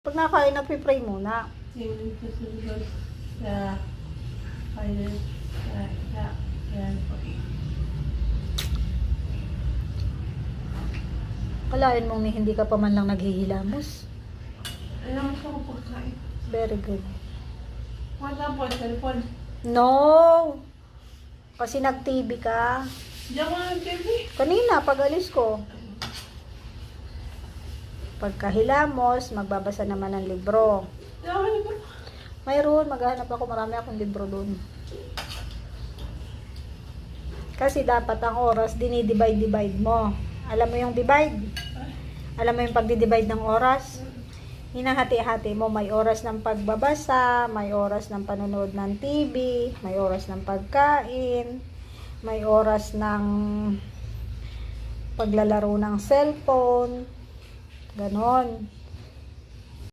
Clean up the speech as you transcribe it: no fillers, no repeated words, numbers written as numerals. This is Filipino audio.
Pag nakain, nagpipray muna. Yung susunod sa pilot sa yan po. Kalain mong hindi ka pa man lang naghihilamos. Alam ko kung pagkain. Very good. Wala po, cellphone. No! Kasi nag-TV ka. Hindi ako nag-TV. Kanina, pag alis ko. Pagkahilamos, magbabasa naman ng libro. Hindi ako nag- Mayroon, maghahanap ako. Marami akong libro doon. Kasi dapat ang oras, dinidivide-divide mo. Alam mo yung divide? Alam mo yung pagdidivide ng oras? Hinahati-hati mo. May oras ng pagbabasa, may oras ng panonood ng TV, may oras ng pagkain, may oras ng paglalaro ng cellphone. Ganon.